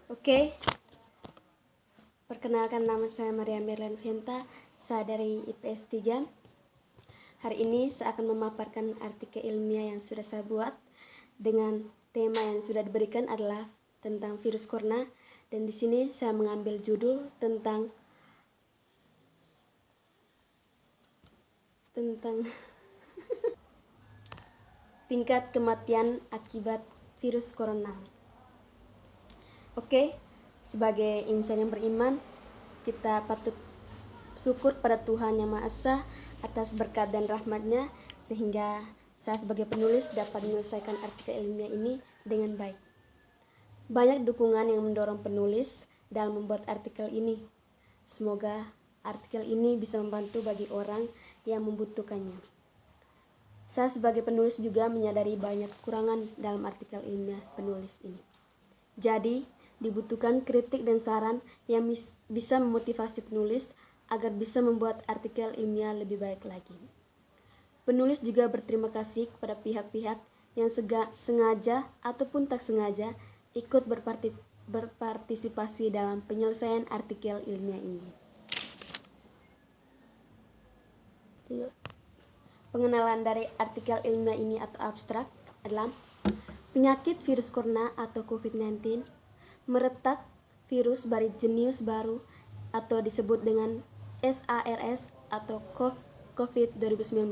Oke, perkenalkan nama saya Maria Merlan Venta, saya dari IPS 3. Hari ini saya akan memaparkan artikel ilmiah yang sudah saya buat dengan tema yang sudah diberikan adalah tentang virus corona, dan di sini saya mengambil judul tentang tingkat kematian akibat virus corona. Oke, sebagai insan yang beriman, kita patut syukur pada Tuhan Yang Maha Esa atas berkat dan rahmat-Nya, sehingga saya sebagai penulis dapat menyelesaikan artikel ilmiah ini dengan baik. Banyak dukungan yang mendorong penulis dalam membuat artikel ini. Semoga artikel ini bisa membantu bagi orang yang membutuhkannya. Saya sebagai penulis juga menyadari banyak kekurangan dalam artikel ilmiah penulis ini. Jadi, dibutuhkan kritik dan saran yang bisa memotivasi penulis agar bisa membuat artikel ilmiah lebih baik lagi. Penulis juga berterima kasih kepada pihak-pihak yang sengaja ataupun tak sengaja ikut berpartisipasi dalam penyelesaian artikel ilmiah ini. Pengenalan dari artikel ilmiah ini atau abstrak adalah penyakit virus corona atau COVID-19 meretak virus dari jenius baru atau disebut dengan SARS atau COVID-2019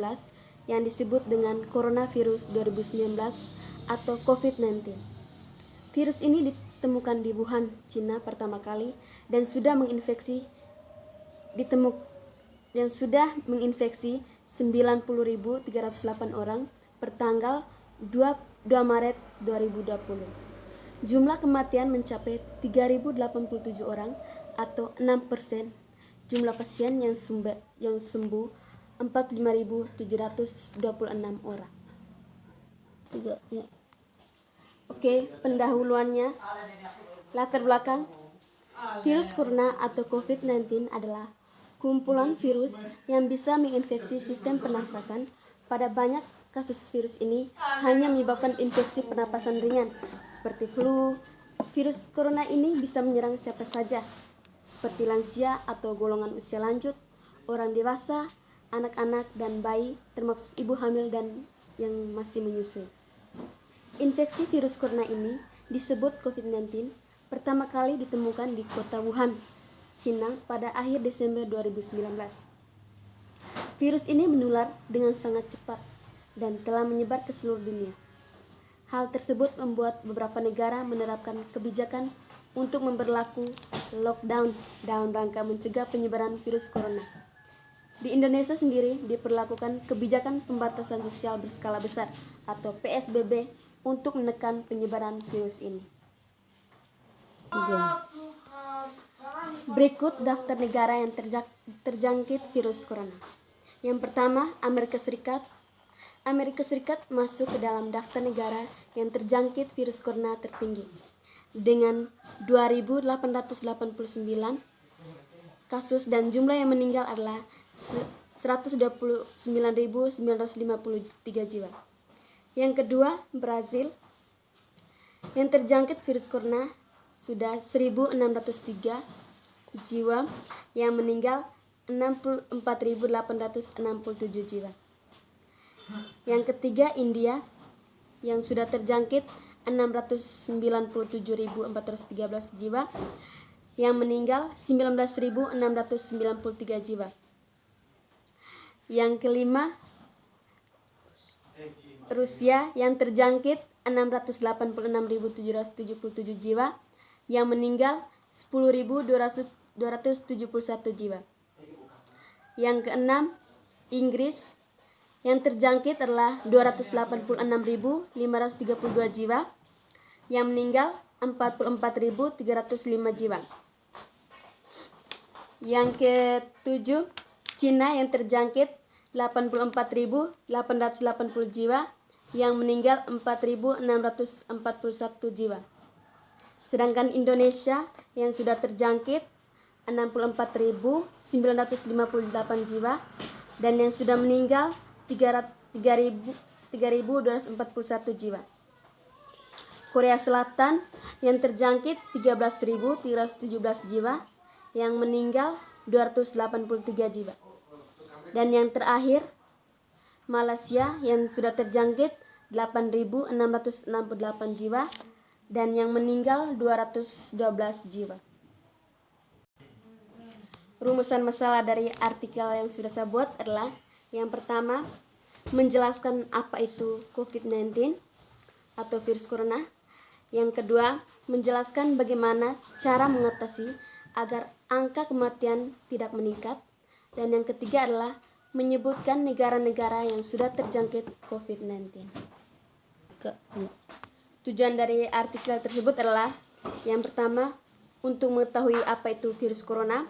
yang disebut dengan coronavirus 2019 atau COVID-19. Virus ini ditemukan di Wuhan, Cina pertama kali dan sudah menginfeksi 90.308 orang per tanggal 2 Maret 2020. Jumlah kematian mencapai 3.087 orang atau 6%. Jumlah pasien yang sembuh 45.726 orang. Oke, pendahuluannya. Latar belakang. Virus corona atau COVID-19 adalah kumpulan virus yang bisa menginfeksi sistem pernafasan. Pada banyak kasus virus ini hanya menyebabkan infeksi pernapasan ringan seperti flu. Virus corona ini bisa menyerang siapa saja, seperti lansia atau golongan usia lanjut, orang dewasa, anak-anak dan bayi, termasuk ibu hamil dan yang masih menyusui. Infeksi virus corona ini disebut COVID-19 pertama kali ditemukan di kota Wuhan, Cina pada akhir Desember 2019. Virus ini menular dengan sangat cepat dan telah menyebar ke seluruh dunia. Hal tersebut membuat beberapa negara menerapkan kebijakan untuk memberlaku lockdown dalam rangka mencegah penyebaran virus corona. Di Indonesia sendiri diperlakukan kebijakan pembatasan sosial berskala besar atau PSBB untuk menekan penyebaran virus ini. Berikut daftar negara yang terjangkit virus corona. Yang pertama, Amerika Serikat. Amerika Serikat masuk ke dalam daftar negara yang terjangkit virus corona tertinggi dengan 2.889 kasus dan jumlah yang meninggal adalah 129.953 jiwa. Yang kedua, Brazil yang terjangkit virus corona sudah 1.603 jiwa, yang meninggal 64.867 jiwa. Yang ketiga, India yang sudah terjangkit 697.413 jiwa, yang meninggal 19.693 jiwa. Yang kelima, Rusia yang terjangkit 686.777 jiwa, yang meninggal 10.271 jiwa. Yang keenam, Inggris yang terjangkit adalah 286.532 jiwa, yang meninggal 44.305 jiwa. Yang ketujuh, Cina yang terjangkit 84.880 jiwa, yang meninggal 4.641 jiwa. Sedangkan Indonesia yang sudah terjangkit 64.958 jiwa dan yang sudah meninggal 3.241 jiwa. Korea Selatan yang terjangkit 13.317 jiwa, yang meninggal 283 jiwa. Dan yang terakhir, Malaysia yang sudah terjangkit 8.668 jiwa dan yang meninggal 212 jiwa. Rumusan masalah dari artikel yang sudah saya buat adalah: yang pertama, menjelaskan apa itu COVID-19 atau virus corona. Yang kedua, menjelaskan bagaimana cara mengatasi agar angka kematian tidak meningkat. Dan yang ketiga adalah menyebutkan negara-negara yang sudah terjangkit COVID-19. Tujuan dari artikel tersebut adalah: yang pertama, untuk mengetahui apa itu virus corona.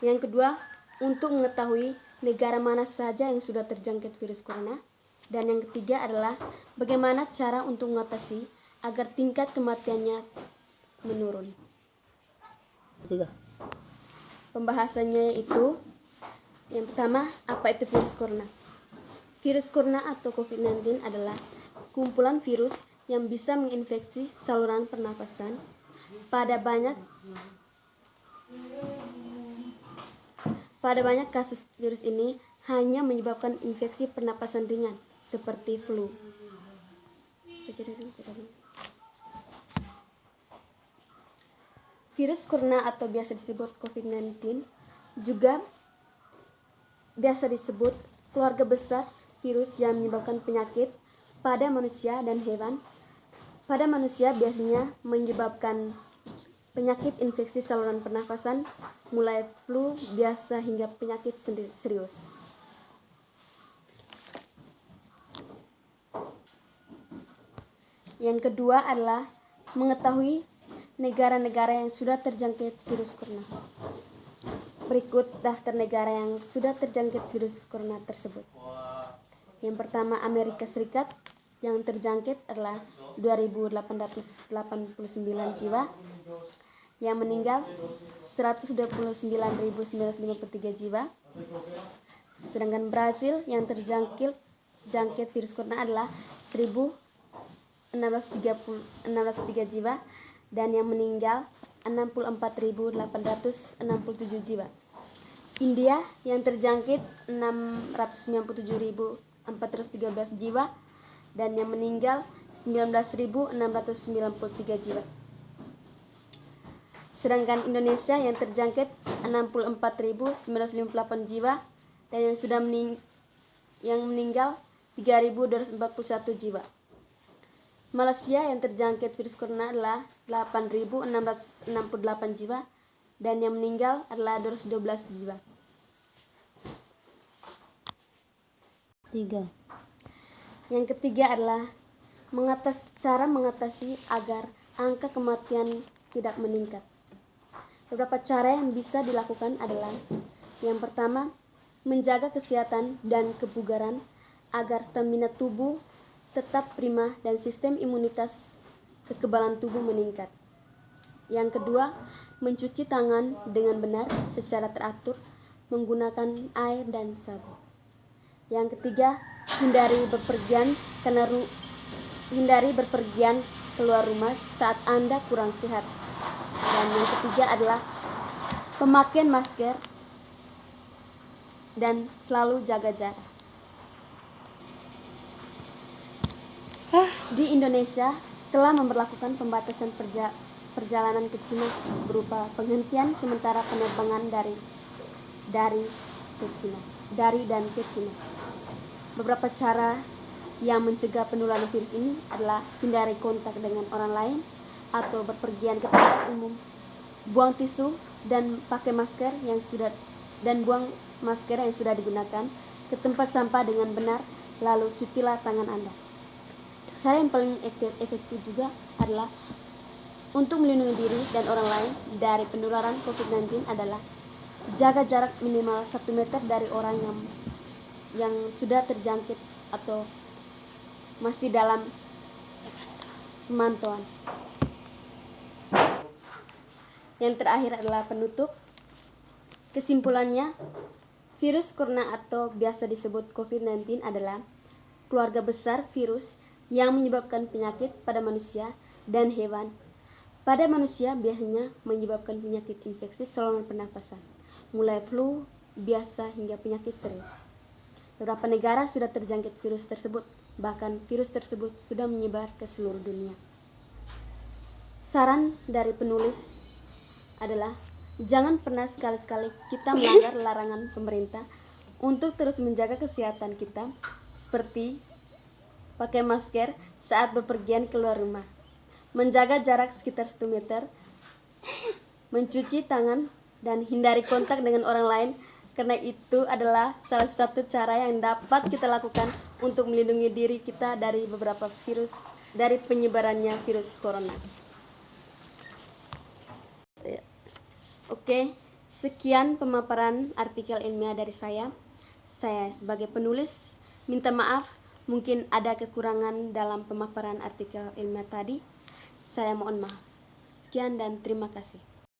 Yang kedua, untuk mengetahui negara mana saja yang sudah terjangkit virus corona. Dan yang ketiga adalah bagaimana cara untuk mengatasi agar tingkat kematiannya menurun. Pembahasannya itu: yang pertama, apa itu virus corona? Virus corona atau COVID-19 adalah kumpulan virus yang bisa menginfeksi saluran pernapasan. Pada banyak kasus, virus ini hanya menyebabkan infeksi pernapasan ringan seperti flu. Virus corona atau biasa disebut COVID-19 juga biasa disebut keluarga besar virus yang menyebabkan penyakit pada manusia dan hewan. Pada manusia biasanya menyebabkan penyakit infeksi saluran pernafasan, mulai flu biasa hingga penyakit serius. Yang kedua adalah mengetahui negara-negara yang sudah terjangkit virus corona. Berikut daftar negara yang sudah terjangkit virus corona tersebut. Yang pertama, Amerika Serikat, yang terjangkit adalah 2.889 jiwa, yang meninggal 129.953 jiwa. Sedangkan Brasil yang terjangkit virus corona adalah 1.603 jiwa dan yang meninggal 64.867 jiwa. India yang terjangkit 697.413 jiwa dan yang meninggal 19.693 jiwa. Sedangkan Indonesia yang terjangkit 64.958 jiwa dan yang meninggal 3.241 jiwa. Malaysia yang terjangkit virus corona adalah 8.668 jiwa dan yang meninggal adalah 212 jiwa. 3. Yang ketiga adalah cara mengatasi agar angka kematian tidak meningkat. Beberapa cara yang bisa dilakukan adalah: yang pertama, menjaga kesehatan dan kebugaran agar stamina tubuh tetap prima dan sistem imunitas kekebalan tubuh meningkat. Yang kedua, mencuci tangan dengan benar secara teratur menggunakan air dan sabun. Yang ketiga, hindari berpergian keluar rumah saat Anda kurang sehat. Dan yang ketiga adalah pemakaian masker dan selalu jaga jarak. Di Indonesia telah memberlakukan pembatasan perjalanan ke Cina berupa penghentian sementara penerbangan dari dan ke Cina. Beberapa cara yang mencegah penularan virus ini adalah: hindari kontak dengan orang lain atau berpergian ke tempat umum, buang tisu dan buang masker yang sudah digunakan ke tempat sampah dengan benar, lalu cucilah tangan Anda. Cara yang paling efektif juga adalah untuk melindungi diri dan orang lain dari penularan COVID-19 adalah jaga jarak minimal 1 meter dari orang yang sudah terjangkit atau masih dalam pemantauan. Yang terakhir adalah penutup. Kesimpulannya, virus corona atau biasa disebut COVID-19 adalah keluarga besar virus yang menyebabkan penyakit pada manusia dan hewan. Pada manusia biasanya menyebabkan penyakit infeksi saluran pernapasan, mulai flu biasa hingga penyakit serius. Beberapa negara sudah terjangkit virus tersebut, bahkan virus tersebut sudah menyebar ke seluruh dunia. Saran dari penulis adalah jangan pernah sekali-sekali kita melanggar larangan pemerintah untuk terus menjaga kesehatan kita, seperti pakai masker saat bepergian keluar rumah, menjaga jarak sekitar 1 meter, mencuci tangan, dan hindari kontak dengan orang lain, karena itu adalah salah satu cara yang dapat kita lakukan untuk melindungi diri kita dari beberapa virus, dari penyebarannya virus corona. Oke, sekian pemaparan artikel ilmiah dari saya. Saya sebagai penulis minta maaf, mungkin ada kekurangan dalam pemaparan artikel ilmiah tadi. Saya mohon maaf. Sekian dan terima kasih.